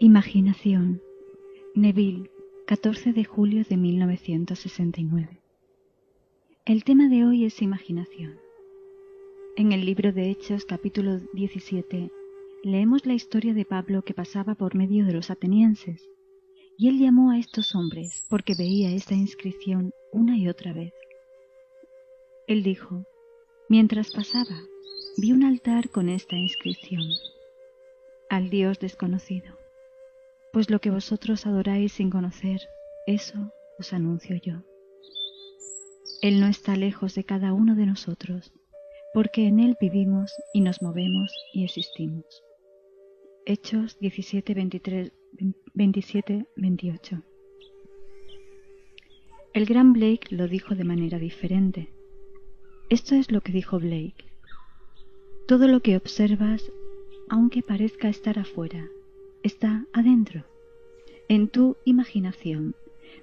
Imaginación. Neville, 14 de julio de 1969. El tema de hoy es imaginación. En el libro de Hechos, capítulo 17, leemos la historia de Pablo que pasaba por medio de los atenienses, y él llamó a estos hombres porque veía esta inscripción una y otra vez. Él dijo: mientras pasaba, vi un altar con esta inscripción: al Dios desconocido. Pues lo que vosotros adoráis sin conocer, eso os anuncio yo. Él no está lejos de cada uno de nosotros, porque en Él vivimos y nos movemos y existimos. Hechos 17, 27, 28. El gran Blake lo dijo de manera diferente. Esto es lo que dijo Blake: todo lo que observas, aunque parezca estar afuera, está adentro, en tu imaginación,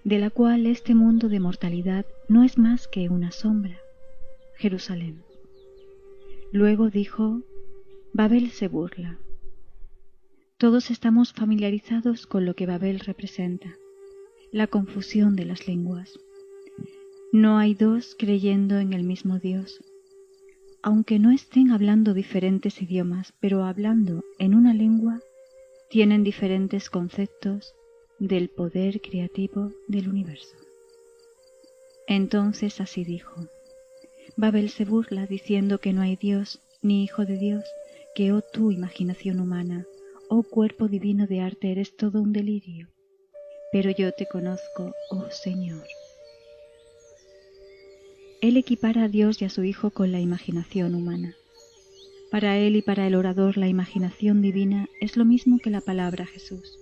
de la cual este mundo de mortalidad no es más que una sombra. Jerusalén. Luego dijo: Babel se burla. Todos estamos familiarizados con lo que Babel representa: la confusión de las lenguas. No hay dos creyendo en el mismo Dios, aunque no estén hablando diferentes idiomas, pero hablando en una lengua, tienen diferentes conceptos del poder creativo del universo. Entonces así dijo: Babel se burla diciendo que no hay Dios ni hijo de Dios, que oh tu imaginación humana, oh cuerpo divino de arte, eres todo un delirio. Pero yo te conozco, oh Señor. Él equipara a Dios y a su Hijo con la imaginación humana. Para él y para el orador la imaginación divina es lo mismo que la palabra Jesús.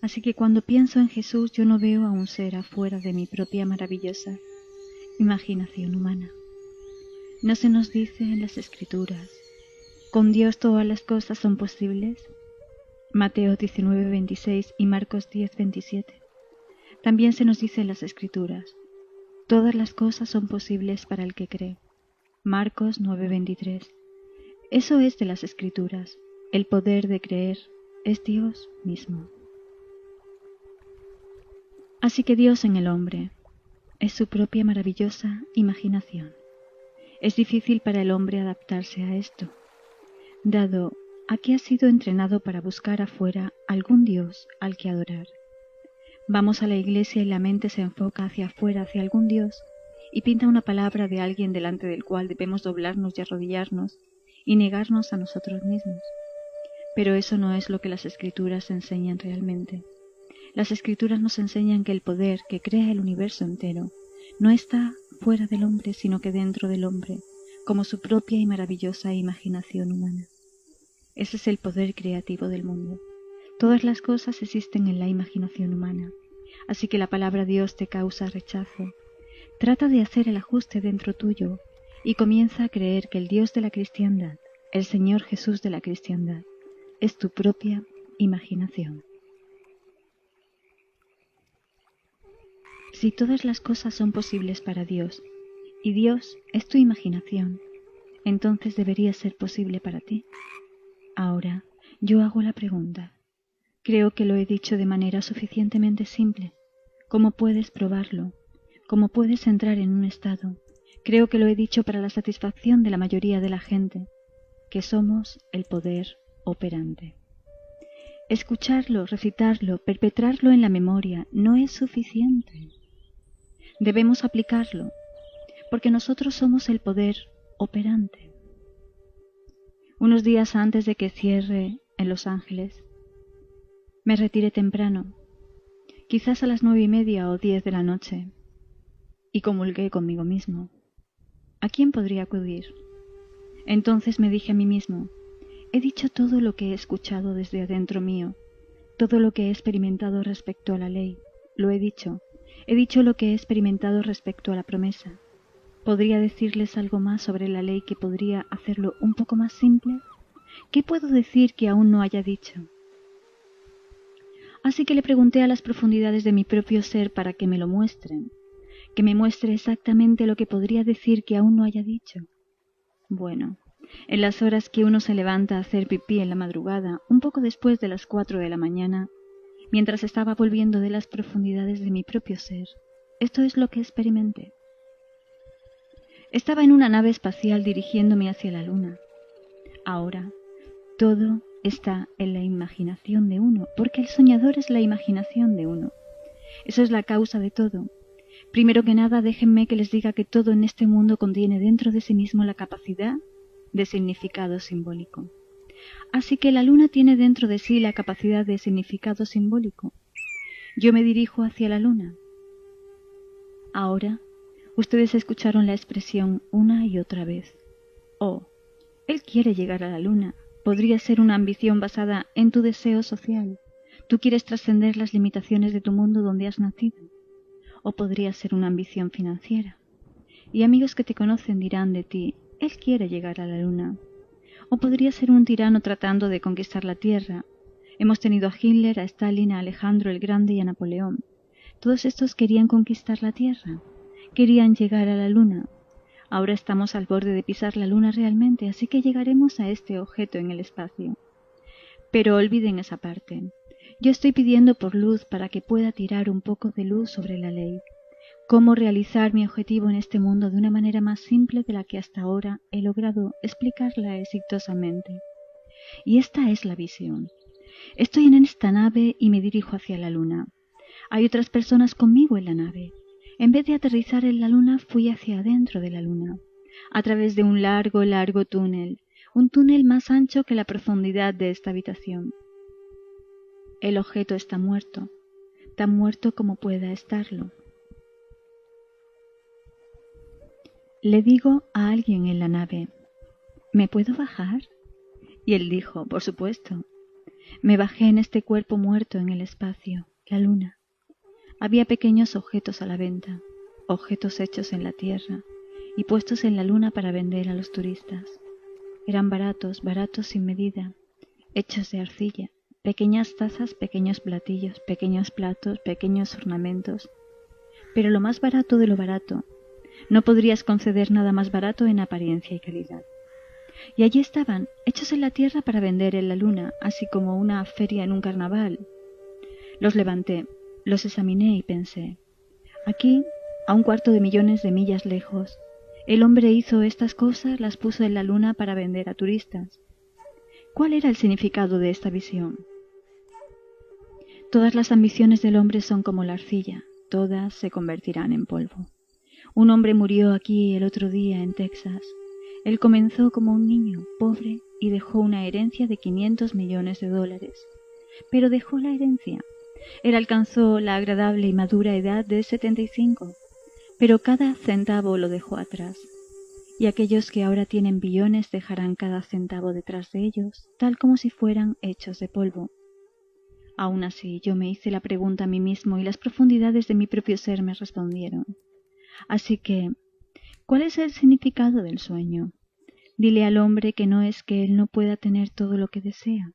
Así que cuando pienso en Jesús yo no veo a un ser afuera de mi propia maravillosa imaginación humana. ¿No se nos dice en las Escrituras: con Dios todas las cosas son posibles? Mateo 19, 26 y Marcos 10, 27. También se nos dice en las Escrituras: todas las cosas son posibles para el que cree. Marcos 9, 23. Eso es de las Escrituras. El poder de creer es Dios mismo. Así que Dios en el hombre es su propia maravillosa imaginación. Es difícil para el hombre adaptarse a esto, dado a que ha sido entrenado para buscar afuera algún Dios al que adorar. Vamos a la iglesia y la mente se enfoca hacia afuera, hacia algún Dios, y pinta una palabra de alguien delante del cual debemos doblarnos y arrodillarnos y negarnos a nosotros mismos. Pero eso no es lo que las Escrituras enseñan realmente. Las Escrituras nos enseñan que el poder que crea el universo entero no está fuera del hombre, sino que dentro del hombre, como su propia y maravillosa imaginación humana. Ese es el poder creativo del mundo. Todas las cosas existen en la imaginación humana, así que la palabra Dios te causa rechazo. Trata de hacer el ajuste dentro tuyo y comienza a creer que el Dios de la cristiandad, el Señor Jesús de la cristiandad, es tu propia imaginación. Si todas las cosas son posibles para Dios, y Dios es tu imaginación, entonces debería ser posible para ti. Ahora, yo hago la pregunta. Creo que lo he dicho de manera suficientemente simple. ¿Cómo puedes probarlo? ¿Cómo puedes entrar en un estado? Creo que lo he dicho para la satisfacción de la mayoría de la gente, que somos el poder operante. Escucharlo, recitarlo, perpetrarlo en la memoria no es suficiente. Debemos aplicarlo, porque nosotros somos el poder operante. Unos días antes de que cierre en Los Ángeles, me retiré temprano, quizás a las 9:30 o 10 de la noche, y comulgué conmigo mismo. ¿A quién podría acudir? Entonces me dije a mí mismo: he dicho todo lo que he escuchado desde adentro mío, todo lo que he experimentado respecto a la ley, lo he dicho lo que he experimentado respecto a la promesa. ¿Podría decirles algo más sobre la ley que podría hacerlo un poco más simple? ¿Qué puedo decir que aún no haya dicho? Así que le pregunté a las profundidades de mi propio ser para que me lo muestren, que me muestre exactamente lo que podría decir que aún no haya dicho. Bueno, en las horas que uno se levanta a hacer pipí en la madrugada, un poco después de las 4 de la mañana, mientras estaba volviendo de las profundidades de mi propio ser. Esto es lo que experimenté. Estaba en una nave espacial dirigiéndome hacia la luna. Ahora, todo está en la imaginación de uno, porque el soñador es la imaginación de uno. Eso es la causa de todo. Primero que nada, déjenme que les diga que todo en este mundo contiene dentro de sí mismo la capacidad de significado simbólico. Así que la luna tiene dentro de sí la capacidad de significado simbólico. Yo me dirijo hacia la luna. Ahora, ustedes escucharon la expresión una y otra vez. Oh, él quiere llegar a la luna. Podría ser una ambición basada en tu deseo social. Tú quieres trascender las limitaciones de tu mundo donde has nacido. O podría ser una ambición financiera. Y amigos que te conocen dirán de ti, él quiere llegar a la luna. O podría ser un tirano tratando de conquistar la tierra. Hemos tenido a Hitler, a Stalin, a Alejandro el Grande y a Napoleón. Todos estos querían conquistar la tierra. Querían llegar a la luna. Ahora estamos al borde de pisar la luna realmente, así que llegaremos a este objeto en el espacio. Pero olviden esa parte. Yo estoy pidiendo por luz para que pueda tirar un poco de luz sobre la ley. Cómo realizar mi objetivo en este mundo de una manera más simple de la que hasta ahora he logrado explicarla exitosamente. Y esta es la visión. Estoy en esta nave y me dirijo hacia la luna. Hay otras personas conmigo en la nave. En vez de aterrizar en la luna, fui hacia adentro de la luna, a través de un largo, largo túnel, un túnel más ancho que la profundidad de esta habitación. El objeto está muerto, tan muerto como pueda estarlo. Le digo a alguien en la nave, ¿me puedo bajar? Y él dijo, por supuesto. Me bajé en este cuerpo muerto en el espacio, la luna. Había pequeños objetos a la venta, objetos hechos en la tierra y puestos en la luna para vender a los turistas. Eran baratos, baratos sin medida, hechos de arcilla, pequeñas tazas, pequeños platillos, pequeños platos, pequeños ornamentos. Pero lo más barato de lo barato, no podrías conceder nada más barato en apariencia y calidad. Y allí estaban, hechos en la tierra para vender en la luna, así como una feria en un carnaval. Los levanté, los examiné y pensé, aquí, a 250 000 de millas lejos, el hombre hizo estas cosas, las puso en la luna para vender a turistas. ¿Cuál era el significado de esta visión? Todas las ambiciones del hombre son como la arcilla, todas se convertirán en polvo. Un hombre murió aquí el otro día en Texas. Él comenzó como un niño, pobre, y dejó una herencia de $500 millones. Pero dejó la herencia. Él alcanzó la agradable y madura edad de 75, pero cada centavo lo dejó atrás. Y aquellos que ahora tienen billones dejarán cada centavo detrás de ellos, tal como si fueran hechos de polvo. Aún así, yo me hice la pregunta a mí mismo y las profundidades de mi propio ser me respondieron. Así que, ¿cuál es el significado del sueño? Dile al hombre que no es que él no pueda tener todo lo que desea.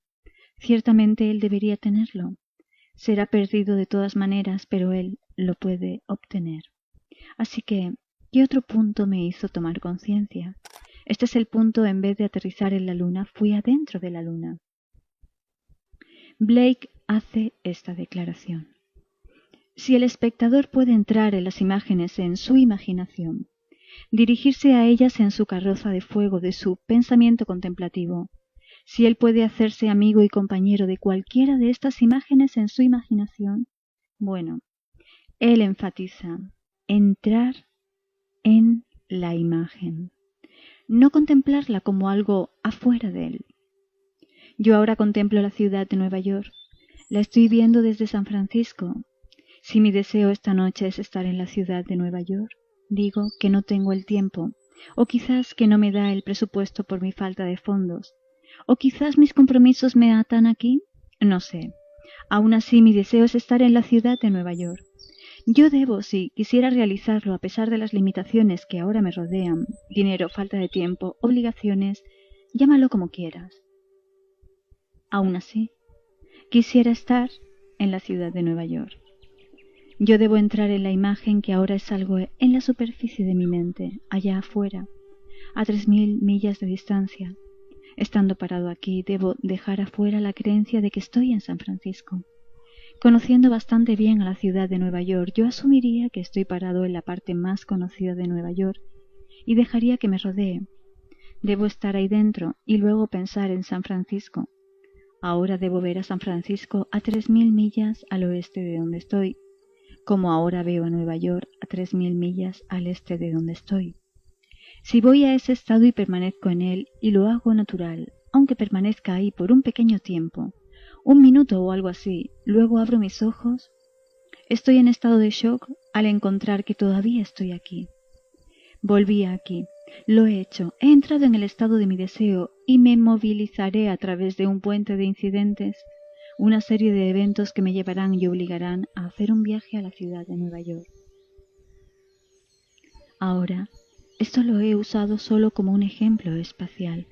Ciertamente él debería tenerlo. Será perdido de todas maneras, pero él lo puede obtener. Así que, ¿qué otro punto me hizo tomar conciencia? Este es el punto, en vez de aterrizar en la luna, fui adentro de la luna. Blake hace esta declaración. Si el espectador puede entrar en las imágenes en su imaginación, dirigirse a ellas en su carroza de fuego de su pensamiento contemplativo, si él puede hacerse amigo y compañero de cualquiera de estas imágenes en su imaginación, bueno, él enfatiza entrar en la imagen, no contemplarla como algo afuera de él. Yo ahora contemplo la ciudad de Nueva York, la estoy viendo desde San Francisco. Si mi deseo esta noche es estar en la ciudad de Nueva York, digo que no tengo el tiempo, o quizás que no me da el presupuesto por mi falta de fondos, o quizás mis compromisos me atan aquí, no sé. Aún así, mi deseo es estar en la ciudad de Nueva York. Yo debo, si quisiera realizarlo a pesar de las limitaciones que ahora me rodean, dinero, falta de tiempo, obligaciones, llámalo como quieras. Aún así, quisiera estar en la ciudad de Nueva York. Yo debo entrar en la imagen que ahora es algo en la superficie de mi mente, allá afuera. a 3000 millas de distancia. Estando parado aquí, debo dejar afuera la creencia de que estoy en San Francisco. Conociendo bastante bien a la ciudad de Nueva York, yo asumiría que estoy parado en la parte más conocida de Nueva York y dejaría que me rodee. Debo estar ahí dentro y luego pensar en San Francisco. Ahora debo ver a San Francisco a 3000 millas al oeste de donde estoy, como ahora veo a Nueva York a 3000 millas al este de donde estoy. Si voy a ese estado y permanezco en él, y lo hago natural, aunque permanezca ahí por un pequeño tiempo, 1 minuto o algo así, luego abro mis ojos, estoy en estado de shock al encontrar que todavía estoy aquí. Volví aquí, lo he hecho, he entrado en el estado de mi deseo y me movilizaré a través de un puente de incidentes, una serie de eventos que me llevarán y obligarán a hacer un viaje a la ciudad de Nueva York. Ahora, esto lo he usado solo como un ejemplo espacial.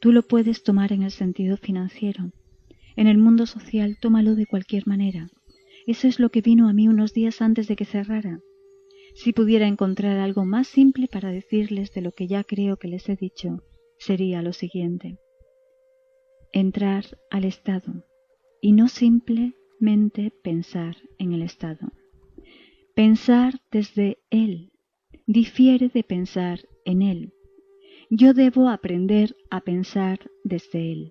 Tú lo puedes tomar en el sentido financiero. En el mundo social, tómalo de cualquier manera. Eso es lo que vino a mí unos días antes de que cerrara. Si pudiera encontrar algo más simple para decirles de lo que ya creo que les he dicho, sería lo siguiente. Entrar al estado, y no simplemente pensar en el estado. Pensar desde él difiere de pensar en él. Yo debo aprender a pensar desde él.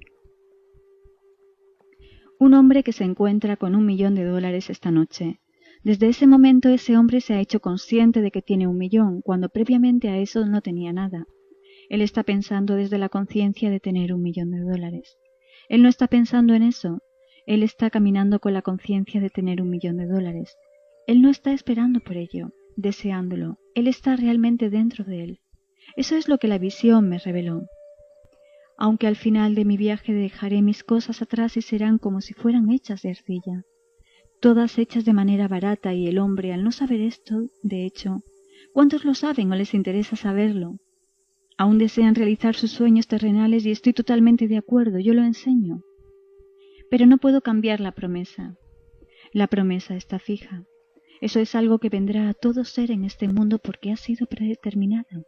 Un hombre que se encuentra con $1 millón esta noche. Desde ese momento ese hombre se ha hecho consciente de que tiene 1 millón, cuando previamente a eso no tenía nada. Él está pensando desde la conciencia de tener $1 millón. Él no está pensando en eso. Él está caminando con la conciencia de tener $1 millón. Él no está esperando por ello, deseándolo. Él está realmente dentro de él. Eso es lo que la visión me reveló. Aunque al final de mi viaje dejaré mis cosas atrás y serán como si fueran hechas de arcilla, todas hechas de manera barata, y el hombre, al no saber esto, de hecho, ¿cuántos lo saben o les interesa saberlo? Aún desean realizar sus sueños terrenales y estoy totalmente de acuerdo, yo lo enseño. Pero no puedo cambiar la promesa. La promesa está fija. Eso es algo que vendrá a todo ser en este mundo porque ha sido predeterminado.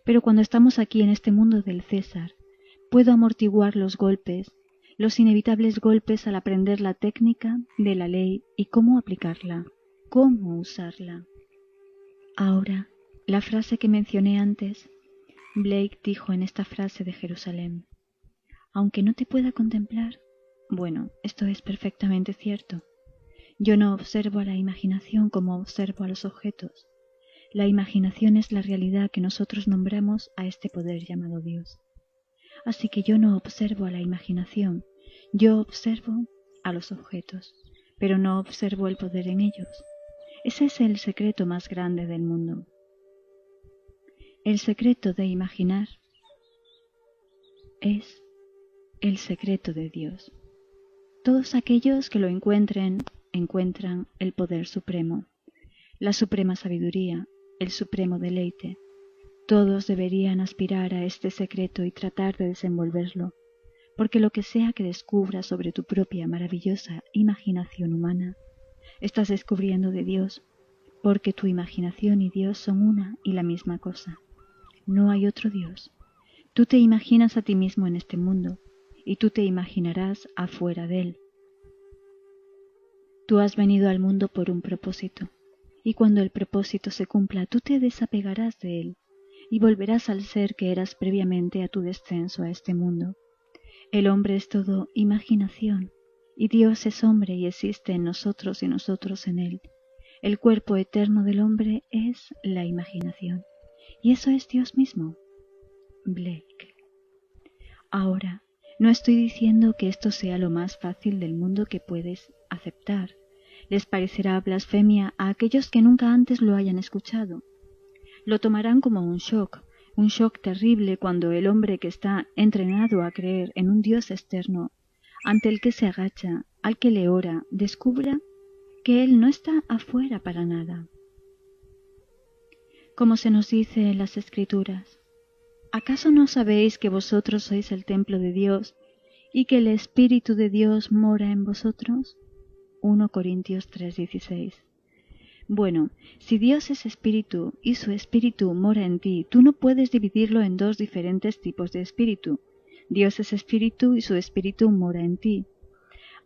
Pero cuando estamos aquí en este mundo del César, puedo amortiguar los golpes, los inevitables golpes al aprender la técnica de la ley y cómo aplicarla, cómo usarla. Ahora, la frase que mencioné antes, Blake dijo en esta frase de Jerusalén, aunque no te pueda contemplar, bueno, esto es perfectamente cierto. Yo no observo a la imaginación como observo a los objetos. La imaginación es la realidad que nosotros nombramos a este poder llamado Dios. Así que yo no observo a la imaginación, yo observo a los objetos, pero no observo el poder en ellos. Ese es el secreto más grande del mundo. El secreto de imaginar es el secreto de Dios. Todos aquellos que lo encuentran el poder supremo, la suprema sabiduría, el supremo deleite. Todos deberían aspirar a este secreto y tratar de desenvolverlo, porque lo que sea que descubras sobre tu propia maravillosa imaginación humana, estás descubriendo de Dios, porque tu imaginación y Dios son una y la misma cosa. No hay otro Dios. Tú te imaginas a ti mismo en este mundo, y tú te imaginarás afuera de él. Tú has venido al mundo por un propósito, y cuando el propósito se cumpla, tú te desapegarás de él, y volverás al ser que eras previamente a tu descenso a este mundo. El hombre es todo imaginación, y Dios es hombre y existe en nosotros y nosotros en él. El cuerpo eterno del hombre es la imaginación, y eso es Dios mismo. Blake. Ahora, no estoy diciendo que esto sea lo más fácil del mundo que puedes aceptar. Les parecerá blasfemia a aquellos que nunca antes lo hayan escuchado. Lo tomarán como un shock terrible cuando el hombre que está entrenado a creer en un Dios externo, ante el que se agacha, al que le ora, descubra que él no está afuera para nada. Como se nos dice en las Escrituras, ¿acaso no sabéis que vosotros sois el templo de Dios y que el Espíritu de Dios mora en vosotros? 1 Corintios 3:16. Bueno, si Dios es espíritu y su espíritu mora en ti, tú no puedes dividirlo en dos diferentes tipos de espíritu. Dios es espíritu y su espíritu mora en ti.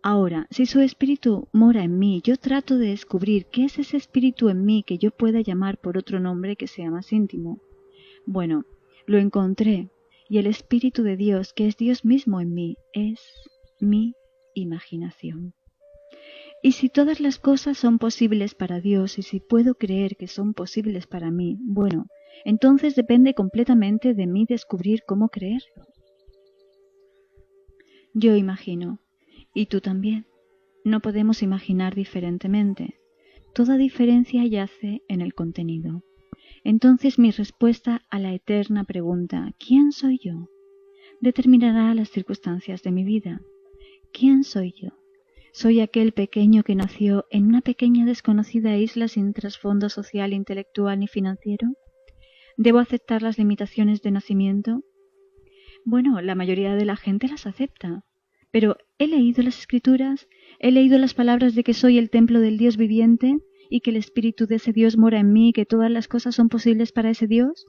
Ahora, si su espíritu mora en mí, yo trato de descubrir qué es ese espíritu en mí que yo pueda llamar por otro nombre que sea más íntimo. Bueno, lo encontré, y el espíritu de Dios, que es Dios mismo en mí, es mi imaginación. Y si todas las cosas son posibles para Dios y si puedo creer que son posibles para mí, bueno, entonces depende completamente de mí descubrir cómo creerlo. Yo imagino, y tú también. No podemos imaginar diferentemente. Toda diferencia yace en el contenido. Entonces mi respuesta a la eterna pregunta ¿quién soy yo? Determinará las circunstancias de mi vida. ¿Quién soy yo? ¿Soy aquel pequeño que nació en una pequeña desconocida isla sin trasfondo social, intelectual ni financiero? ¿Debo aceptar las limitaciones de nacimiento? Bueno, la mayoría de la gente las acepta. Pero he leído las escrituras, he leído las palabras de que soy el templo del Dios viviente y que el espíritu de ese Dios mora en mí y que todas las cosas son posibles para ese Dios.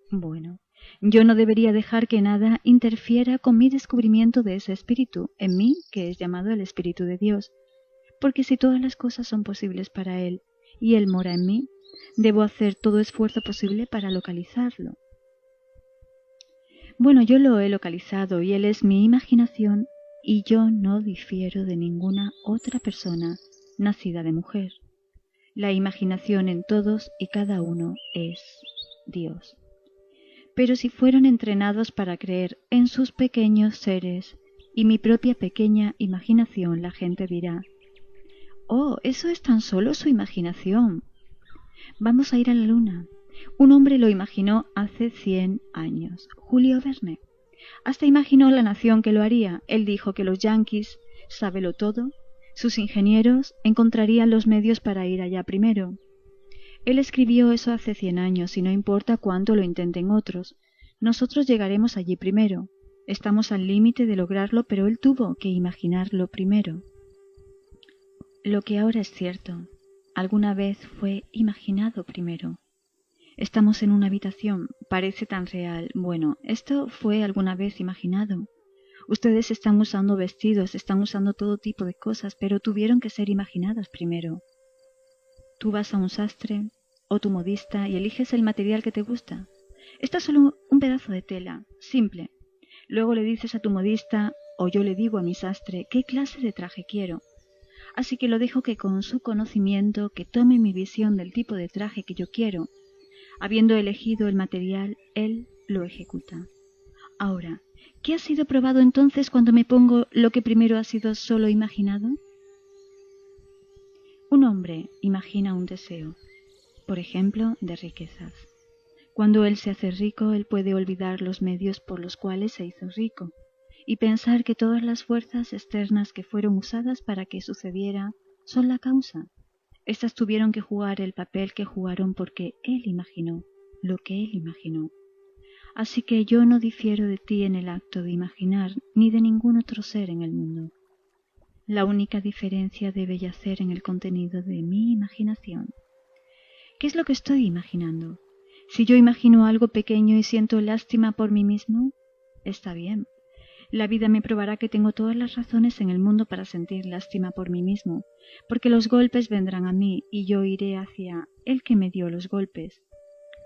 Bueno, yo no debería dejar que nada interfiera con mi descubrimiento de ese espíritu, en mí, que es llamado el Espíritu de Dios, porque si todas las cosas son posibles para Él y Él mora en mí, debo hacer todo esfuerzo posible para localizarlo. Bueno, yo lo he localizado y Él es mi imaginación y yo no difiero de ninguna otra persona nacida de mujer. La imaginación en todos y cada uno es Dios. Pero si fueron entrenados para creer en sus pequeños seres y mi propia pequeña imaginación, la gente dirá, «Oh, eso es tan solo su imaginación. Vamos a ir a la luna». Un hombre lo imaginó hace 100 años, Julio Verne. Hasta imaginó la nación que lo haría. Él dijo que los yanquis, sábelo todo, sus ingenieros encontrarían los medios para ir allá primero. Él escribió eso hace 100 años y no importa cuánto lo intenten otros. Nosotros llegaremos allí primero. Estamos al límite de lograrlo, pero él tuvo que imaginarlo primero. Lo que ahora es cierto, alguna vez fue imaginado primero. Estamos en una habitación, parece tan real. Bueno, esto fue alguna vez imaginado. Ustedes están usando vestidos, están usando todo tipo de cosas, pero tuvieron que ser imaginadas primero. Tú vas a un sastre o tu modista y eliges el material que te gusta. Esto es solo un pedazo de tela, simple. Luego le dices a tu modista, o yo le digo a mi sastre, qué clase de traje quiero. Así que lo dejo que con su conocimiento, que tome mi visión del tipo de traje que yo quiero. Habiendo elegido el material, él lo ejecuta. Ahora, ¿qué ha sido probado entonces cuando me pongo lo que primero ha sido solo imaginado? Un hombre imagina un deseo, por ejemplo, de riquezas. Cuando él se hace rico, él puede olvidar los medios por los cuales se hizo rico y pensar que todas las fuerzas externas que fueron usadas para que sucediera son la causa. Estas tuvieron que jugar el papel que jugaron porque él imaginó lo que él imaginó. Así que yo no difiero de ti en el acto de imaginar ni de ningún otro ser en el mundo. La única diferencia debe yacer en el contenido de mi imaginación. ¿Qué es lo que estoy imaginando? Si yo imagino algo pequeño y siento lástima por mí mismo, está bien. La vida me probará que tengo todas las razones en el mundo para sentir lástima por mí mismo, porque los golpes vendrán a mí y yo iré hacia el que me dio los golpes.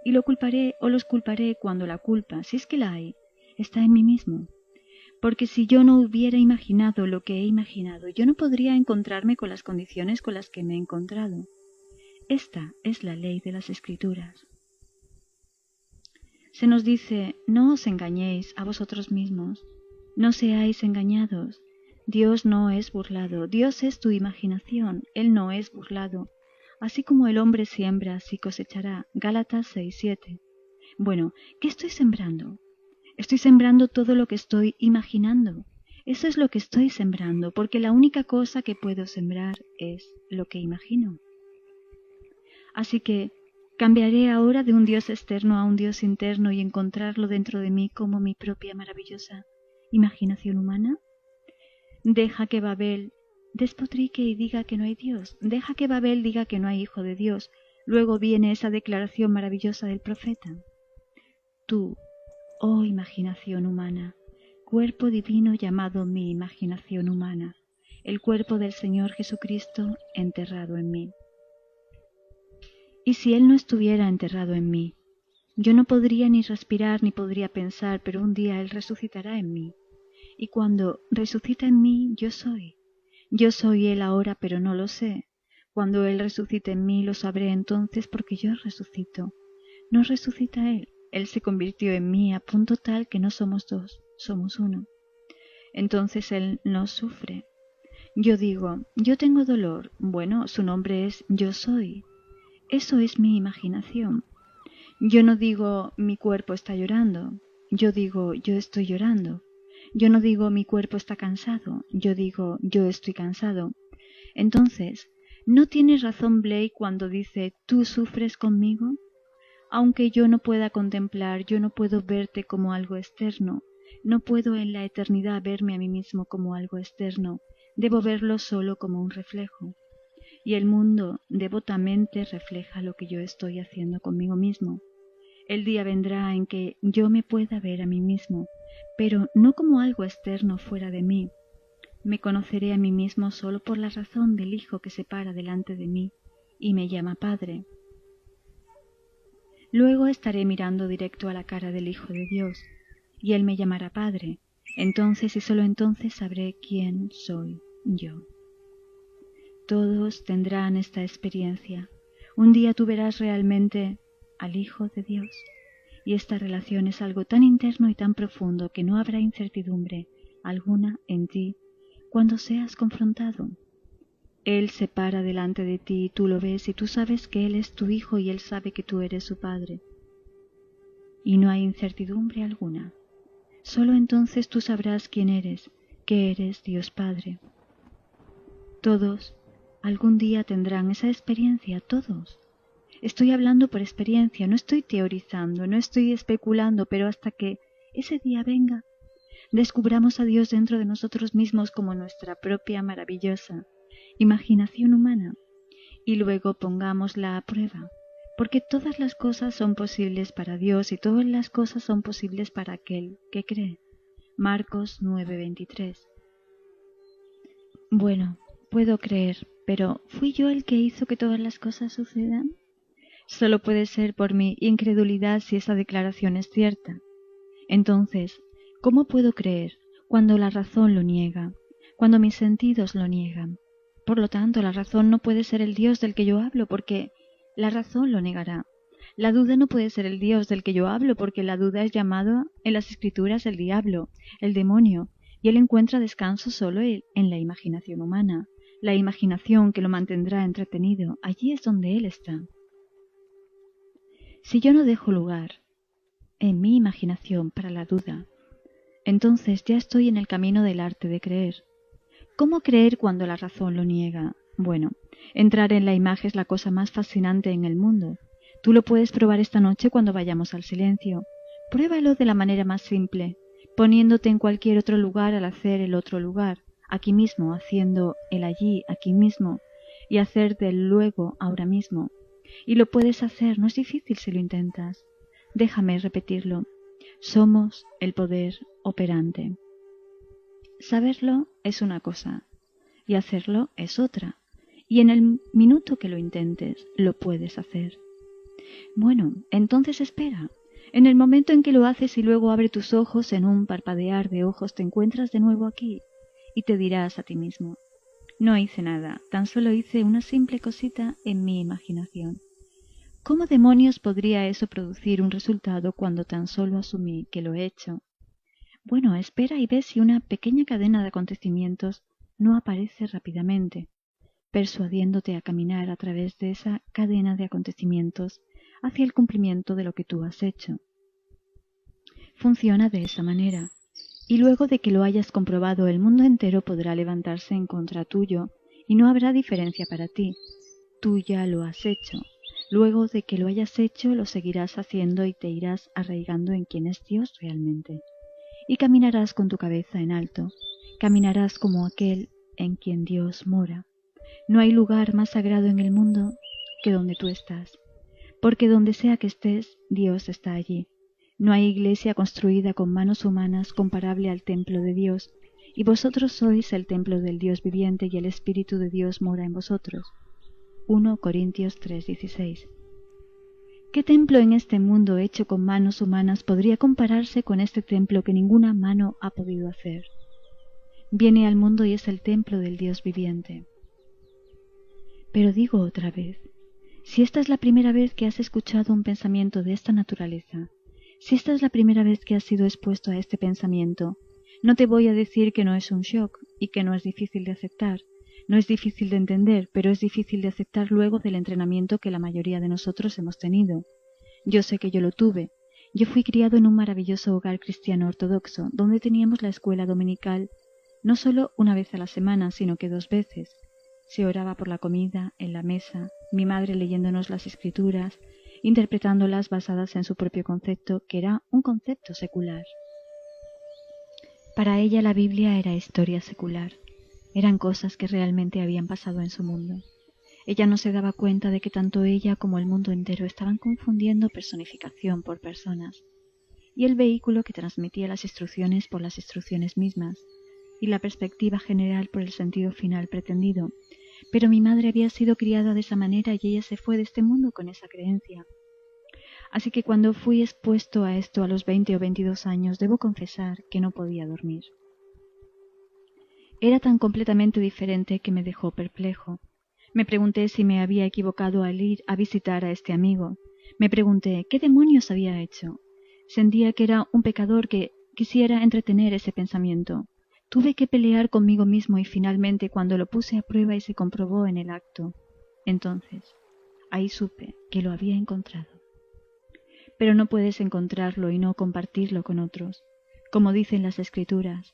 Y lo culparé o los culparé cuando la culpa, si es que la hay, está en mí mismo. Porque si yo no hubiera imaginado lo que he imaginado, yo no podría encontrarme con las condiciones con las que me he encontrado. Esta es la ley de las Escrituras. Se nos dice, no os engañéis a vosotros mismos. No seáis engañados. Dios no es burlado. Dios es tu imaginación. Él no es burlado. Así como el hombre siembra, así cosechará. Gálatas 6:7. Bueno, ¿qué estoy sembrando? Estoy sembrando todo lo que estoy imaginando. Eso es lo que estoy sembrando, porque la única cosa que puedo sembrar es lo que imagino. Así que cambiaré ahora de un Dios externo a un Dios interno y encontrarlo dentro de mí como mi propia maravillosa imaginación humana. Deja que Babel despotrique y diga que no hay Dios. Deja que Babel diga que no hay Hijo de Dios. Luego viene esa declaración maravillosa del profeta. Tú, oh imaginación humana, cuerpo divino llamado mi imaginación humana, el cuerpo del Señor Jesucristo enterrado en mí. Y si Él no estuviera enterrado en mí, yo no podría ni respirar ni podría pensar, pero un día Él resucitará en mí. Y cuando resucita en mí, yo soy. Yo soy Él ahora, pero no lo sé. Cuando Él resucite en mí, lo sabré entonces porque yo resucito. No resucita Él. Él se convirtió en mí a punto tal que no somos dos, somos uno. Entonces Él no sufre. Yo digo, yo tengo dolor. Bueno, su nombre es yo soy. Eso es mi imaginación. Yo no digo mi cuerpo está llorando. Yo digo yo estoy llorando. Yo no digo mi cuerpo está cansado. Yo digo yo estoy cansado. Entonces, ¿no tiene razón Blake cuando dice tú sufres conmigo? Aunque yo no pueda contemplar, yo no puedo verte como algo externo. No puedo en la eternidad verme a mí mismo como algo externo. Debo verlo solo como un reflejo. Y el mundo devotamente refleja lo que yo estoy haciendo conmigo mismo. El día vendrá en que yo me pueda ver a mí mismo, pero no como algo externo fuera de mí. Me conoceré a mí mismo solo por la razón del Hijo que se para delante de mí y me llama Padre. Luego estaré mirando directo a la cara del Hijo de Dios, y Él me llamará Padre. Entonces y solo entonces sabré quién soy yo. Todos tendrán esta experiencia. Un día tú verás realmente al Hijo de Dios, y esta relación es algo tan interno y tan profundo que no habrá incertidumbre alguna en ti cuando seas confrontado. Él se para delante de ti y tú lo ves y tú sabes que Él es tu Hijo y Él sabe que tú eres su Padre. Y no hay incertidumbre alguna. Solo entonces tú sabrás quién eres, que eres Dios Padre. Todos algún día tendrán esa experiencia, todos. Estoy hablando por experiencia, no estoy teorizando, no estoy especulando, pero hasta que ese día venga, descubramos a Dios dentro de nosotros mismos como nuestra propia maravillosa imaginación humana, y luego pongámosla a prueba, porque todas las cosas son posibles para Dios y todas las cosas son posibles para aquel que cree. Marcos 9:23. Bueno, puedo creer, pero ¿fui yo el que hizo que todas las cosas sucedan? Solo puede ser por mi incredulidad si esa declaración es cierta. Entonces, ¿cómo puedo creer cuando la razón lo niega, cuando mis sentidos lo niegan? Por lo tanto, la razón no puede ser el Dios del que yo hablo, porque la razón lo negará. La duda no puede ser el Dios del que yo hablo, porque la duda es llamado en las Escrituras el diablo, el demonio, y él encuentra descanso solo en la imaginación humana, la imaginación que lo mantendrá entretenido. Allí es donde él está. Si yo no dejo lugar en mi imaginación para la duda, entonces ya estoy en el camino del arte de creer. ¿Cómo creer cuando la razón lo niega? Bueno, entrar en la imagen es la cosa más fascinante en el mundo. Tú lo puedes probar esta noche cuando vayamos al silencio. Pruébalo de la manera más simple, poniéndote en cualquier otro lugar al hacer el otro lugar, aquí mismo, haciendo el allí, aquí mismo, y hacer del luego, ahora mismo. Y lo puedes hacer, no es difícil si lo intentas. Déjame repetirlo. Somos el poder operante. Saberlo es una cosa y hacerlo es otra. Y en el minuto que lo intentes, lo puedes hacer. Bueno, entonces espera. En el momento en que lo haces y luego abre tus ojos, en un parpadear de ojos te encuentras de nuevo aquí y te dirás a ti mismo: no hice nada, tan solo hice una simple cosita en mi imaginación. ¿Cómo demonios podría eso producir un resultado cuando tan solo asumí que lo he hecho? Bueno, espera y ve si una pequeña cadena de acontecimientos no aparece rápidamente, persuadiéndote a caminar a través de esa cadena de acontecimientos hacia el cumplimiento de lo que tú has hecho. Funciona de esa manera, y luego de que lo hayas comprobado, el mundo entero podrá levantarse en contra tuyo y no habrá diferencia para ti. Tú ya lo has hecho. Luego de que lo hayas hecho, lo seguirás haciendo y te irás arraigando en quién es Dios realmente. Y caminarás con tu cabeza en alto, caminarás como aquel en quien Dios mora. No hay lugar más sagrado en el mundo que donde tú estás, porque donde sea que estés, Dios está allí. No hay iglesia construida con manos humanas comparable al templo de Dios, y vosotros sois el templo del Dios viviente y el Espíritu de Dios mora en vosotros. 1 Corintios 3:16. ¿Qué templo en este mundo hecho con manos humanas podría compararse con este templo que ninguna mano ha podido hacer? Viene al mundo y es el templo del Dios viviente. Pero digo otra vez, si esta es la primera vez que has escuchado un pensamiento de esta naturaleza, si esta es la primera vez que has sido expuesto a este pensamiento, no te voy a decir que no es un shock y que no es difícil de aceptar. No es difícil de entender, pero es difícil de aceptar luego del entrenamiento que la mayoría de nosotros hemos tenido. Yo sé que yo lo tuve. Yo fui criado en un maravilloso hogar cristiano ortodoxo, donde teníamos la escuela dominical no solo una vez a la semana, sino que 2 veces. Se oraba por la comida, en la mesa, mi madre leyéndonos las escrituras, interpretándolas basadas en su propio concepto, que era un concepto secular. Para ella la Biblia era historia secular. Eran cosas que realmente habían pasado en su mundo. Ella no se daba cuenta de que tanto ella como el mundo entero estaban confundiendo personificación por personas, y el vehículo que transmitía las instrucciones por las instrucciones mismas, y la perspectiva general por el sentido final pretendido. Pero mi madre había sido criada de esa manera y ella se fue de este mundo con esa creencia. Así que cuando fui expuesto a esto a los 20 o 22 años, debo confesar que no podía dormir. Era tan completamente diferente que me dejó perplejo. Me pregunté si me había equivocado al ir a visitar a este amigo. Me pregunté qué demonios había hecho. Sentía que era un pecador que quisiera entretener ese pensamiento. Tuve que pelear conmigo mismo y finalmente cuando lo puse a prueba y se comprobó en el acto, entonces, ahí supe que lo había encontrado. Pero no puedes encontrarlo y no compartirlo con otros, como dicen las Escrituras.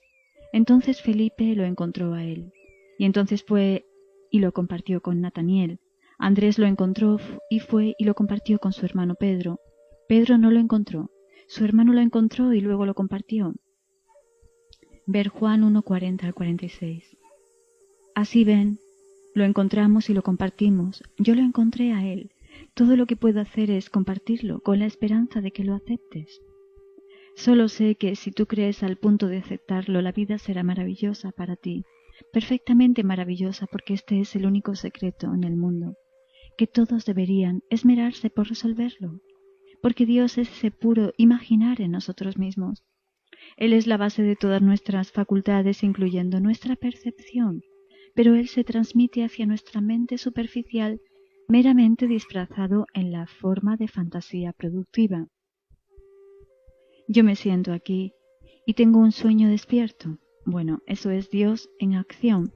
Entonces Felipe lo encontró a él, y entonces fue y lo compartió con Nataniel. Andrés lo encontró y fue y lo compartió con su hermano Pedro. Pedro no lo encontró, su hermano lo encontró y luego lo compartió. Ver Juan 1:40 al 46. Así ven, lo encontramos y lo compartimos. Yo lo encontré a él. Todo lo que puedo hacer es compartirlo con la esperanza de que lo aceptes. Solo sé que si tú crees al punto de aceptarlo, la vida será maravillosa para ti, perfectamente maravillosa, porque este es el único secreto en el mundo, que todos deberían esmerarse por resolverlo, porque Dios es ese puro imaginar en nosotros mismos. Él es la base de todas nuestras facultades, incluyendo nuestra percepción, pero Él se transmite hacia nuestra mente superficial, meramente disfrazado en la forma de fantasía productiva. Yo me siento aquí y tengo un sueño despierto. Bueno, eso es Dios en acción,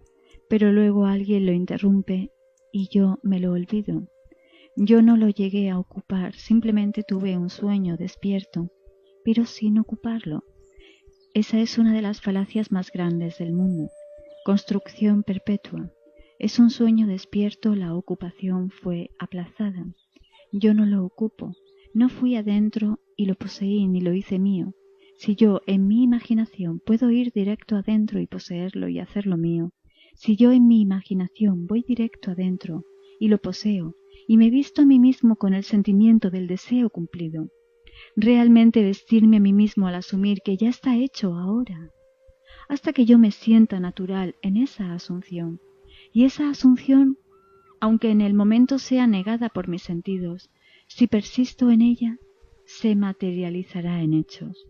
pero luego alguien lo interrumpe y yo me lo olvido. Yo no lo llegué a ocupar, simplemente tuve un sueño despierto, pero sin ocuparlo. Esa es una de las falacias más grandes del mundo. Construcción perpetua. Es un sueño despierto, la ocupación fue aplazada. Yo no lo ocupo. No fui adentro y lo poseí ni lo hice mío. Si yo en mi imaginación puedo ir directo adentro y poseerlo y hacerlo mío, si yo en mi imaginación voy directo adentro y lo poseo y me visto a mí mismo con el sentimiento del deseo cumplido, realmente vestirme a mí mismo al asumir que ya está hecho ahora, hasta que yo me sienta natural en esa asunción, y esa asunción, aunque en el momento sea negada por mis sentidos, si persisto en ella, se materializará en hechos.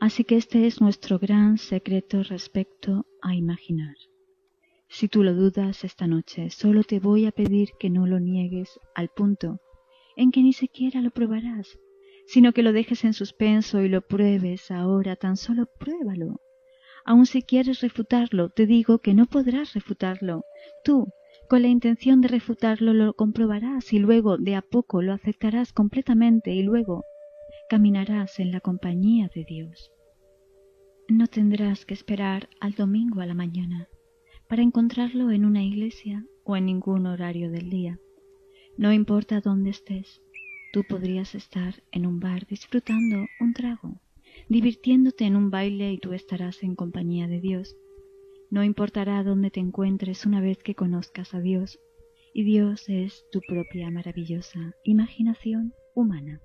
Así que este es nuestro gran secreto respecto a imaginar. Si tú lo dudas esta noche, solo te voy a pedir que no lo niegues al punto en que ni siquiera lo probarás, sino que lo dejes en suspenso y lo pruebes ahora, tan solo pruébalo. Aun si quieres refutarlo, te digo que no podrás refutarlo. Tú, con la intención de refutarlo, lo comprobarás y luego de a poco lo aceptarás completamente y luego caminarás en la compañía de Dios. No tendrás que esperar al domingo a la mañana para encontrarlo en una iglesia o en ningún horario del día. No importa dónde estés, tú podrías estar en un bar disfrutando un trago, divirtiéndote en un baile y tú estarás en compañía de Dios. No importará dónde te encuentres una vez que conozcas a Dios, y Dios es tu propia maravillosa imaginación humana.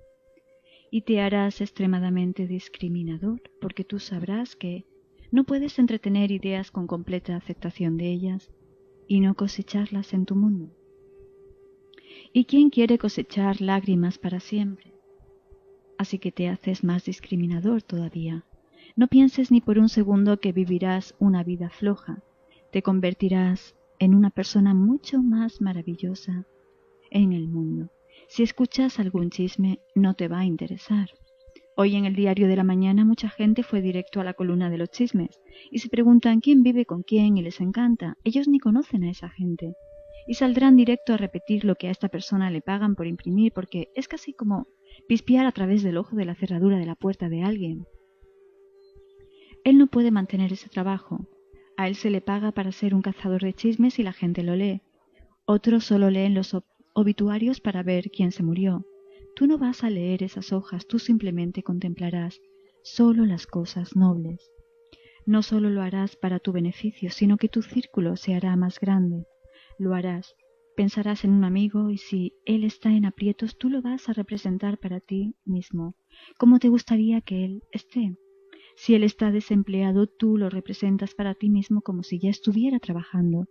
Y te harás extremadamente discriminador, porque tú sabrás que no puedes entretener ideas con completa aceptación de ellas y no cosecharlas en tu mundo. ¿Y quién quiere cosechar lágrimas para siempre? Así que te haces más discriminador todavía. No pienses ni por un segundo que vivirás una vida floja. Te convertirás en una persona mucho más maravillosa en el mundo. Si escuchas algún chisme, no te va a interesar. Hoy en el diario de la mañana mucha gente fue directo a la columna de los chismes y se preguntan quién vive con quién y les encanta. Ellos ni conocen a esa gente. Y saldrán directo a repetir lo que a esta persona le pagan por imprimir, porque es casi como pispiar a través del ojo de la cerradura de la puerta de alguien. Él no puede mantener ese trabajo. A él se le paga para ser un cazador de chismes y la gente lo lee. Otros solo leen los obituarios para ver quién se murió. Tú no vas a leer esas hojas, tú simplemente contemplarás solo las cosas nobles. No solo lo harás para tu beneficio, sino que tu círculo se hará más grande. Lo harás, pensarás en un amigo y si él está en aprietos, tú lo vas a representar para ti mismo, como te gustaría que él esté. Si él está desempleado, tú lo representas para ti mismo como si ya estuviera trabajando.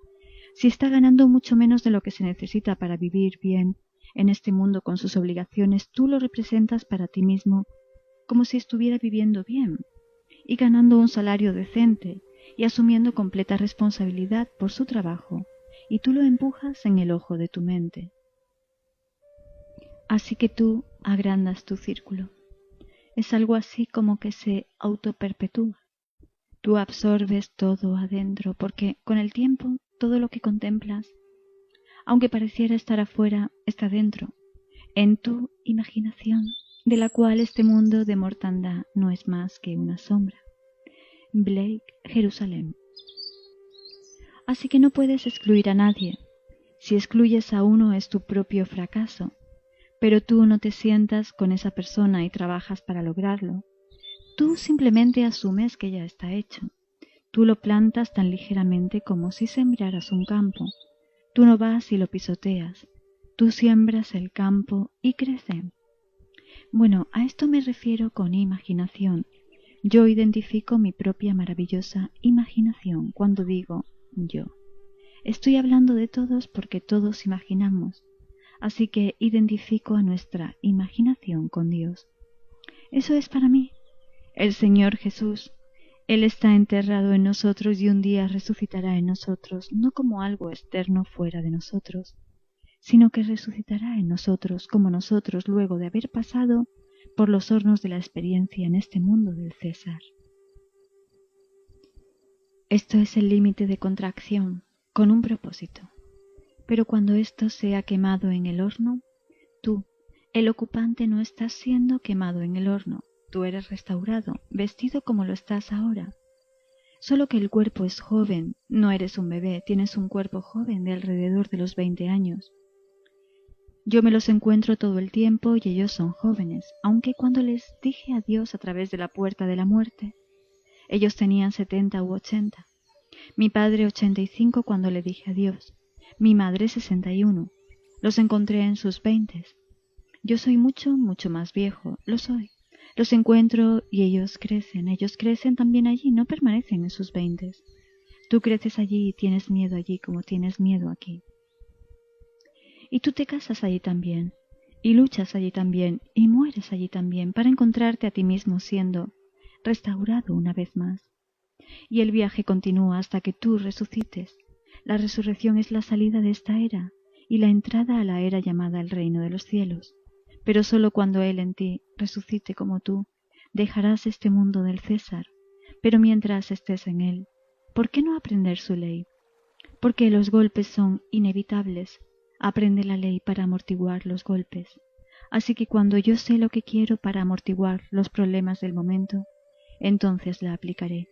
Si está ganando mucho menos de lo que se necesita para vivir bien en este mundo con sus obligaciones, tú lo representas para ti mismo como si estuviera viviendo bien y ganando un salario decente y asumiendo completa responsabilidad por su trabajo, y tú lo empujas en el ojo de tu mente. Así que tú agrandas tu círculo. Es algo así como que se autoperpetúa. Tú absorbes todo adentro, porque con el tiempo todo lo que contemplas, aunque pareciera estar afuera, está dentro, en tu imaginación, de la cual este mundo de mortandad no es más que una sombra. Blake, Jerusalén. Así que no puedes excluir a nadie. Si excluyes a uno es tu propio fracaso, pero tú no te sientas con esa persona y trabajas para lograrlo. Tú simplemente asumes que ya está hecho. Tú lo plantas tan ligeramente como si sembraras un campo. Tú no vas y lo pisoteas. Tú siembras el campo y crece. Bueno, a esto me refiero con imaginación. Yo identifico mi propia maravillosa imaginación cuando digo yo. Estoy hablando de todos porque todos imaginamos. Así que identifico a nuestra imaginación con Dios. Eso es para mí. El Señor Jesús. Él está enterrado en nosotros y un día resucitará en nosotros, no como algo externo fuera de nosotros, sino que resucitará en nosotros como nosotros luego de haber pasado por los hornos de la experiencia en este mundo del César. Esto es el límite de contracción, con un propósito. Pero cuando esto sea quemado en el horno, tú, el ocupante, no estás siendo quemado en el horno. Tú eres restaurado, vestido como lo estás ahora. Solo que el cuerpo es joven, no eres un bebé, tienes un cuerpo joven de alrededor de los 20 años. Yo me los encuentro todo el tiempo y ellos son jóvenes, aunque cuando les dije adiós a través de la puerta de la muerte, ellos tenían 70 u 80. Mi padre 85 cuando le dije adiós, mi madre 61. Los encontré en sus 20. Yo soy mucho, mucho más viejo, lo soy. Los encuentro y ellos crecen también allí, no permanecen en sus 20. Tú creces allí y tienes miedo allí como tienes miedo aquí. Y tú te casas allí también, y luchas allí también, y mueres allí también, para encontrarte a ti mismo siendo restaurado una vez más. Y el viaje continúa hasta que tú resucites. La resurrección es la salida de esta era, y la entrada a la era llamada el reino de los cielos. Pero sólo cuando Él en ti resucite como tú, dejarás este mundo del César. Pero mientras estés en Él, ¿por qué no aprender su ley? Porque los golpes son inevitables. Aprende la ley para amortiguar los golpes. Así que cuando yo sé lo que quiero para amortiguar los problemas del momento, entonces la aplicaré.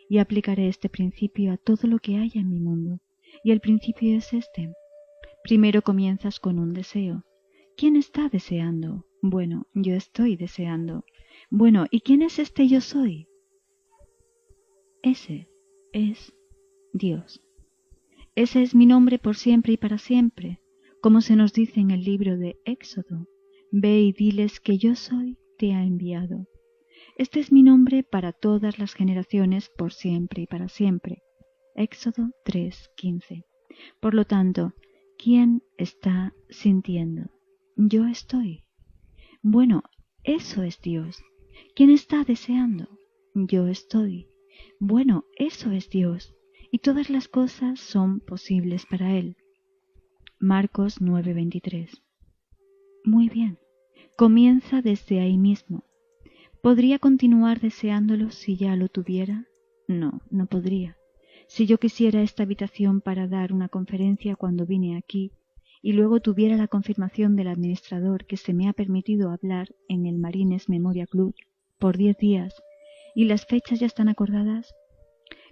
Y aplicaré este principio a todo lo que haya en mi mundo. Y el principio es este. Primero comienzas con un deseo. ¿Quién está deseando? Bueno, yo estoy deseando. Bueno, ¿y quién es este yo soy? Ese es Dios. Ese es mi nombre por siempre y para siempre, como se nos dice en el libro de Éxodo. Ve y diles que yo soy, te ha enviado. Este es mi nombre para todas las generaciones por siempre y para siempre. Éxodo 3:15. Por lo tanto, ¿quién está sintiendo? Yo estoy. Bueno, eso es Dios. ¿Quién está deseando? Yo estoy. Bueno, eso es Dios. Y todas las cosas son posibles para Él. Marcos 9:23. Muy bien. Comienza desde ahí mismo. ¿Podría continuar deseándolo si ya lo tuviera? No, no podría. Si yo quisiera esta habitación para dar una conferencia cuando vine aquí, y luego tuviera la confirmación del administrador que se me ha permitido hablar en el Marines Memoria Club por 10 días, y las fechas ya están acordadas,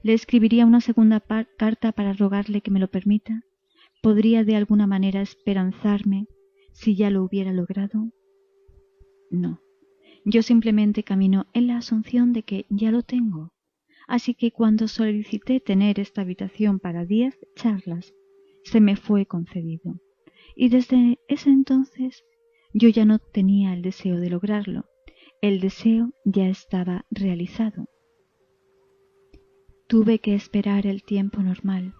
¿le escribiría una segunda carta para rogarle que me lo permita? ¿Podría de alguna manera esperanzarme si ya lo hubiera logrado? No. Yo simplemente camino en la asunción de que ya lo tengo. Así que cuando solicité tener esta habitación para 10 charlas, se me fue concedido. Y desde ese entonces yo ya no tenía el deseo de lograrlo. El deseo ya estaba realizado. Tuve que esperar el tiempo normal,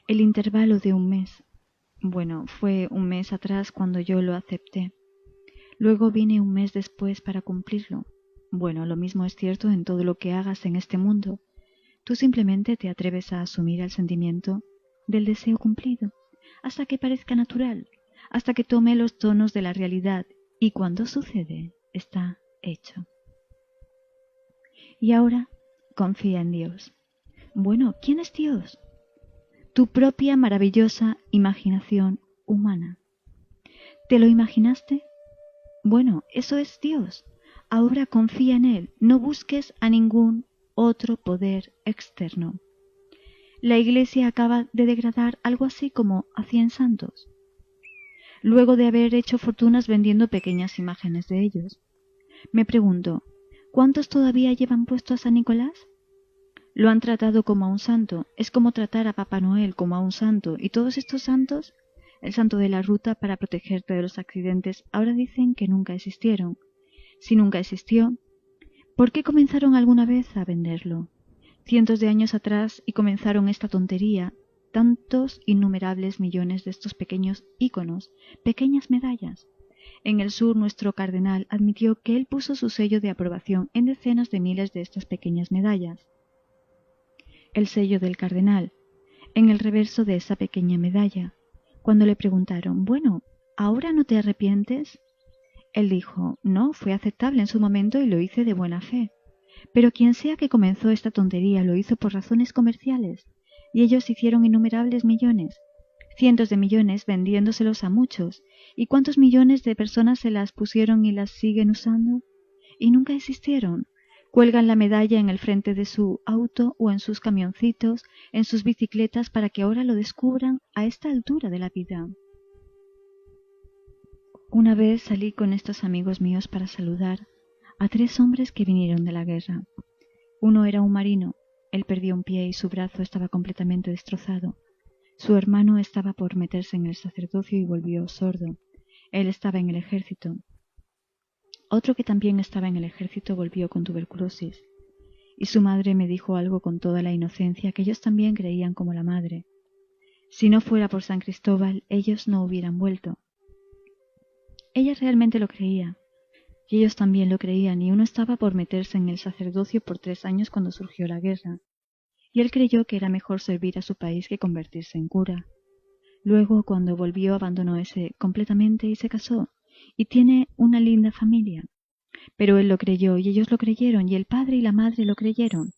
el intervalo de un mes. Bueno, fue un mes atrás cuando yo lo acepté. Luego vine un mes después para cumplirlo. Bueno, lo mismo es cierto en todo lo que hagas en este mundo. Tú simplemente te atreves a asumir el sentimiento del deseo cumplido, hasta que parezca natural, hasta que tome los tonos de la realidad, y cuando sucede, está hecho. Y ahora, confía en Dios. Bueno, ¿quién es Dios? Tu propia maravillosa imaginación humana. ¿Te lo imaginaste? Bueno, eso es Dios. Ahora confía en Él, no busques a ningún otro poder externo. La Iglesia acaba de degradar algo así como a 100 santos, luego de haber hecho fortunas vendiendo pequeñas imágenes de ellos. Me pregunto, ¿cuántos todavía llevan puesto a San Nicolás? Lo han tratado como a un santo, es como tratar a Papá Noel como a un santo, y todos estos santos, el santo de la ruta para protegerte de los accidentes, ahora dicen que nunca existieron. Si nunca existió, ¿por qué comenzaron alguna vez a venderlo? Cientos de años atrás y comenzaron esta tontería, tantos innumerables millones de estos pequeños íconos, pequeñas medallas. En el sur nuestro cardenal admitió que él puso su sello de aprobación en decenas de miles de estas pequeñas medallas. El sello del cardenal, en el reverso de esa pequeña medalla. Cuando le preguntaron, bueno, ¿ahora no te arrepientes? Él dijo, no, fue aceptable en su momento y lo hice de buena fe. Pero quien sea que comenzó esta tontería lo hizo por razones comerciales, y ellos hicieron innumerables millones, cientos de millones vendiéndoselos a muchos, y cuántos millones de personas se las pusieron y las siguen usando, y nunca existieron. Cuelgan la medalla en el frente de su auto o en sus camioncitos, en sus bicicletas para que ahora lo descubran a esta altura de la vida. Una vez salí con estos amigos míos para saludar a 3 hombres que vinieron de la guerra. Uno era un marino, él perdió un pie y su brazo estaba completamente destrozado. Su hermano estaba por meterse en el sacerdocio y volvió sordo. Él estaba en el ejército. Otro que también estaba en el ejército volvió con tuberculosis. Y su madre me dijo algo con toda la inocencia que ellos también creían como la madre. Si no fuera por San Cristóbal, ellos no hubieran vuelto. Ella realmente lo creía. Y ellos también lo creían, y uno estaba por meterse en el sacerdocio por 3 años cuando surgió la guerra. Y él creyó que era mejor servir a su país que convertirse en cura. Luego, cuando volvió, abandonó ese completamente y se casó, y tiene una linda familia. Pero él lo creyó, y ellos lo creyeron, y el padre y la madre lo creyeron.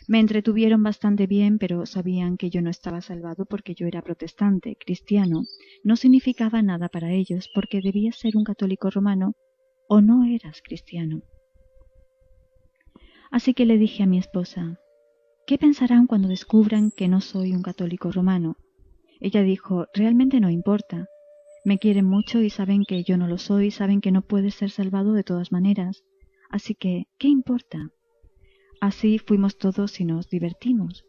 Me entretuvieron bastante bien, pero sabían que yo no estaba salvado porque yo era protestante, cristiano. No significaba nada para ellos, porque debías ser un católico romano o no eras cristiano. Así que le dije a mi esposa, ¿qué pensarán cuando descubran que no soy un católico romano? Ella dijo, realmente no importa. Me quieren mucho y saben que yo no lo soy, saben que no puedes ser salvado de todas maneras. Así que, ¿qué importa? Así fuimos todos y nos divertimos.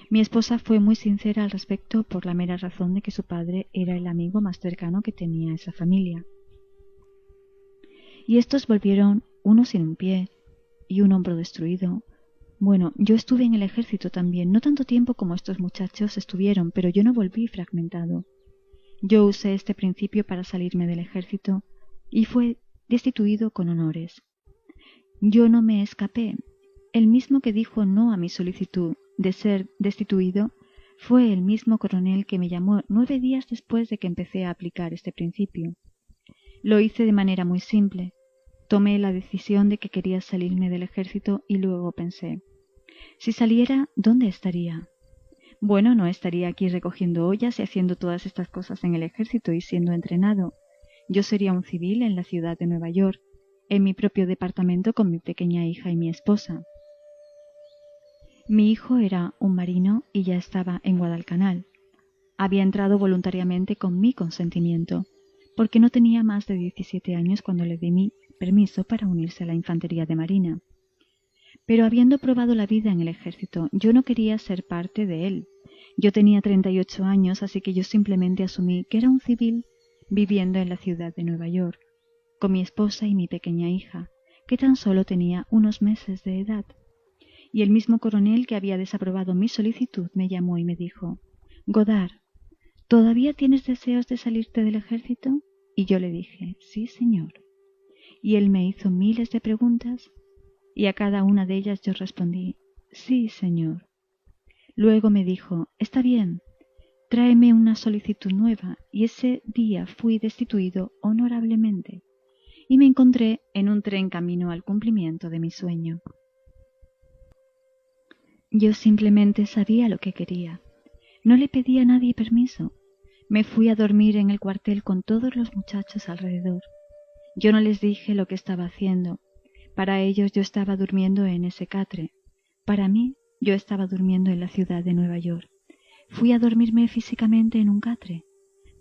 Mi esposa fue muy sincera al respecto por la mera razón de que su padre era el amigo más cercano que tenía esa familia. Y estos volvieron uno sin un pie y un hombro destruido. Bueno, yo estuve en el ejército también, no tanto tiempo como estos muchachos estuvieron, pero yo no volví fragmentado. Yo usé este principio para salirme del ejército y fue destituido con honores. Yo no me escapé. El mismo que dijo no a mi solicitud de ser destituido fue el mismo coronel que me llamó 9 días después de que empecé a aplicar este principio. Lo hice de manera muy simple. Tomé la decisión de que quería salirme del ejército y luego pensé, si saliera, ¿dónde estaría? Bueno, no estaría aquí recogiendo ollas y haciendo todas estas cosas en el ejército y siendo entrenado. Yo sería un civil en la ciudad de Nueva York, en mi propio departamento con mi pequeña hija y mi esposa. Mi hijo era un marino y ya estaba en Guadalcanal. Había entrado voluntariamente con mi consentimiento, porque no tenía más de 17 años cuando le di mi permiso para unirse a la infantería de marina. Pero habiendo probado la vida en el ejército, yo no quería ser parte de él. Yo tenía 38 años, así que yo simplemente asumí que era un civil viviendo en la ciudad de Nueva York, con mi esposa y mi pequeña hija, que tan solo tenía unos meses de edad. Y el mismo coronel que había desaprobado mi solicitud me llamó y me dijo, Godard, ¿todavía tienes deseos de salirte del ejército? Y yo le dije, sí, señor. Y él me hizo miles de preguntas, y a cada una de ellas yo respondí, sí, señor. Luego me dijo, está bien, tráeme una solicitud nueva, y ese día fui destituido honorablemente, y me encontré en un tren camino al cumplimiento de mi sueño. Yo simplemente sabía lo que quería. No le pedí a nadie permiso. Me fui a dormir en el cuartel con todos los muchachos alrededor. Yo no les dije lo que estaba haciendo. Para ellos yo estaba durmiendo en ese catre. Para mí, yo estaba durmiendo en la ciudad de Nueva York. Fui a dormirme físicamente en un catre,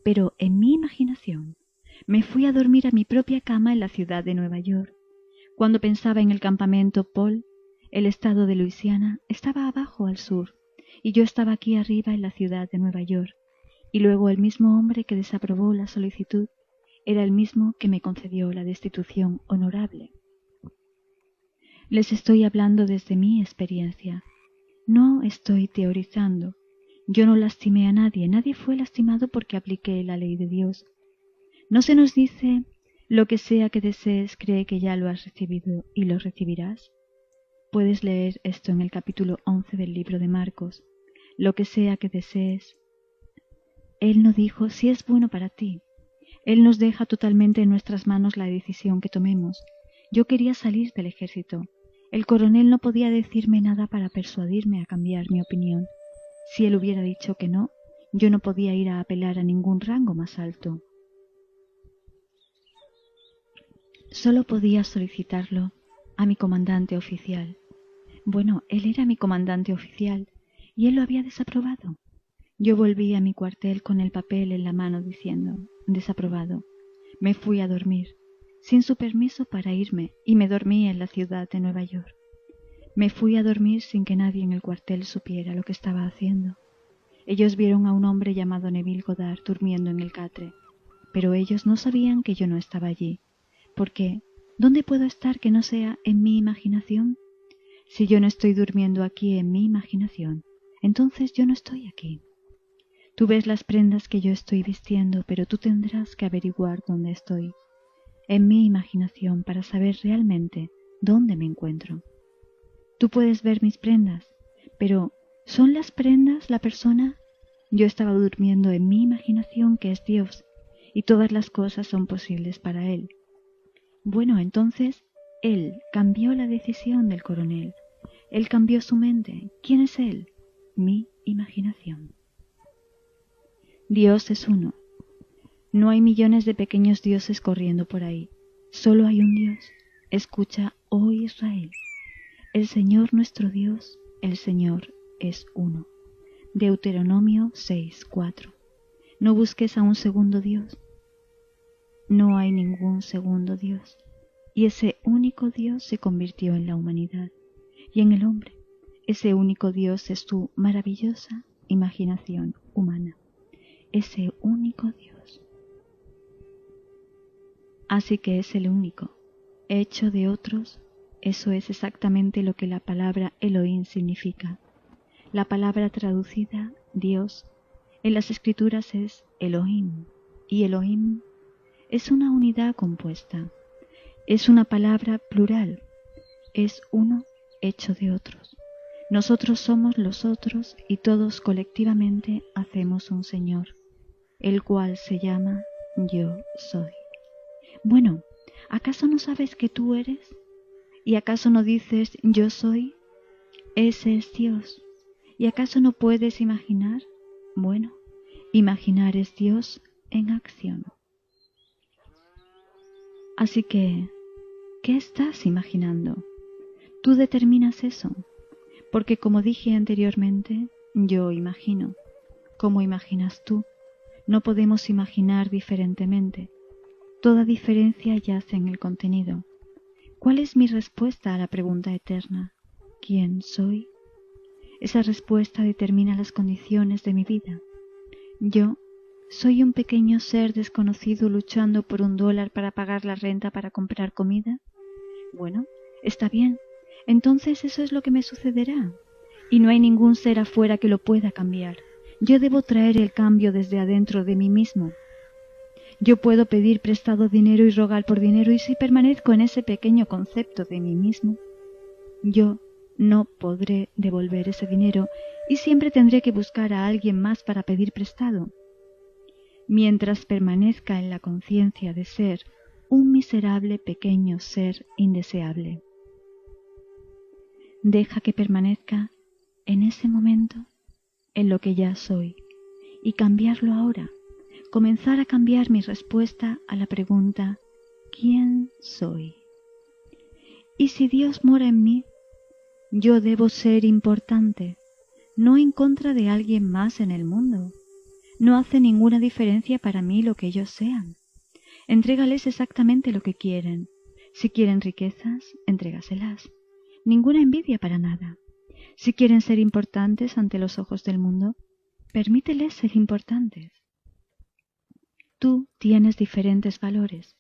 pero en mi imaginación me fui a dormir a mi propia cama en la ciudad de Nueva York. Cuando pensaba en el campamento Paul, el estado de Luisiana estaba abajo al sur, y yo estaba aquí arriba en la ciudad de Nueva York, y luego el mismo hombre que desaprobó la solicitud era el mismo que me concedió la destitución honorable. Les estoy hablando desde mi experiencia. No estoy teorizando. Yo no lastimé a nadie, nadie fue lastimado porque apliqué la ley de Dios. No se nos dice, lo que sea que desees, cree que ya lo has recibido y lo recibirás. Puedes leer esto en el capítulo 11 del libro de Marcos. Lo que sea que desees. Él no dijo si es bueno para ti. Él nos deja totalmente en nuestras manos la decisión que tomemos. Yo quería salir del ejército. El coronel no podía decirme nada para persuadirme a cambiar mi opinión. Si él hubiera dicho que no, yo no podía ir a apelar a ningún rango más alto. Solo podía solicitarlo a mi comandante oficial. Bueno, él era mi comandante oficial y él lo había desaprobado. Yo volví a mi cuartel con el papel en la mano diciendo, desaprobado. Me fui a dormir, sin su permiso para irme, y me dormí en la ciudad de Nueva York. Me fui a dormir sin que nadie en el cuartel supiera lo que estaba haciendo. Ellos vieron a un hombre llamado Neville Goddard durmiendo en el catre, pero ellos no sabían que yo no estaba allí, porque ¿dónde puedo estar que no sea en mi imaginación? Si yo no estoy durmiendo aquí en mi imaginación, entonces yo no estoy aquí. Tú ves las prendas que yo estoy vistiendo, pero tú tendrás que averiguar dónde estoy, en mi imaginación, para saber realmente dónde me encuentro. Tú puedes ver mis prendas, pero ¿son las prendas la persona? Yo estaba durmiendo en mi imaginación, que es Dios, y todas las cosas son posibles para Él. Bueno, entonces, Él cambió la decisión del coronel. Él cambió su mente. ¿Quién es Él? Mi imaginación. Dios es uno. No hay millones de pequeños dioses corriendo por ahí. Solo hay un Dios. Escucha, oh Israel. El Señor nuestro Dios, el Señor es uno. Deuteronomio 6:4. No busques a un segundo Dios. No hay ningún segundo Dios. Y ese único Dios se convirtió en la humanidad y en el hombre. Ese único Dios es tu maravillosa imaginación humana. Ese único Dios. Así que es el único, hecho de otros. Eso es exactamente lo que la palabra Elohim significa. La palabra traducida, Dios, en las escrituras es Elohim, y Elohim es una unidad compuesta. Es una palabra plural, es uno hecho de otros. Nosotros somos los otros y todos colectivamente hacemos un Señor, el cual se llama Yo Soy. Bueno, ¿acaso no sabes que tú eres? ¿Y acaso no dices Yo Soy? Ese es Dios. ¿Y acaso no puedes imaginar? Bueno, imaginar es Dios en acción. Así que, ¿qué estás imaginando? Tú determinas eso, porque como dije anteriormente, yo imagino. ¿Cómo imaginas tú? No podemos imaginar diferentemente. Toda diferencia yace en el contenido. ¿Cuál es mi respuesta a la pregunta eterna? ¿Quién soy? Esa respuesta determina las condiciones de mi vida. Yo soy un pequeño ser desconocido luchando por $1 para pagar la renta para comprar comida. Bueno, está bien. Entonces eso es lo que me sucederá. Y no hay ningún ser afuera que lo pueda cambiar. Yo debo traer el cambio desde adentro de mí mismo. Yo puedo pedir prestado dinero y rogar por dinero, y si permanezco en ese pequeño concepto de mí mismo, yo no podré devolver ese dinero y siempre tendré que buscar a alguien más para pedir prestado. Mientras permanezca en la conciencia de ser un miserable pequeño ser indeseable. Deja que permanezca en ese momento en lo que ya soy y cambiarlo ahora. Comenzar a cambiar mi respuesta a la pregunta ¿quién soy? Y si Dios mora en mí, yo debo ser importante, no en contra de alguien más en el mundo. No hace ninguna diferencia para mí lo que ellos sean. Entrégales exactamente lo que quieren. Si quieren riquezas, entrégaselas. Ninguna envidia para nada. Si quieren ser importantes ante los ojos del mundo, permíteles ser importantes. Tú tienes diferentes valores.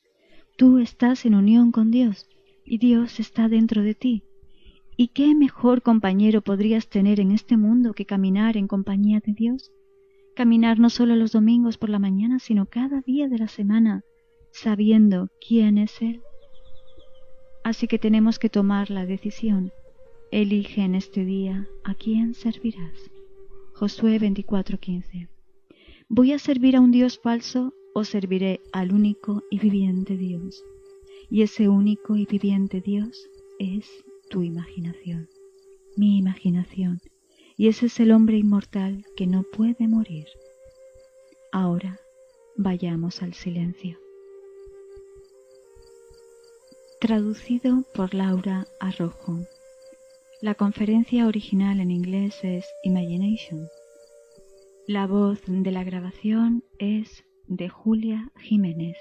Tú estás en unión con Dios y Dios está dentro de ti. ¿Y qué mejor compañero podrías tener en este mundo que caminar en compañía de Dios? Caminar no solo los domingos por la mañana, sino cada día de la semana, sabiendo quién es Él. Así que tenemos que tomar la decisión. Elige en este día a quién servirás. Josué 24:15. ¿Voy a servir a un Dios falso o serviré al único y viviente Dios? Y ese único y viviente Dios es tu imaginación, mi imaginación, y ese es el hombre inmortal que no puede morir. Ahora vayamos al silencio. Traducido por Laura Arrojo. La conferencia original en inglés es Imagination. La voz de la grabación es de Julia Jiménez.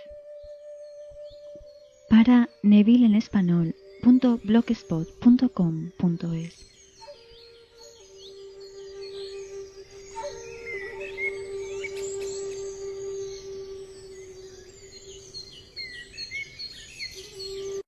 Para nevilenespanol.blogspot.com.es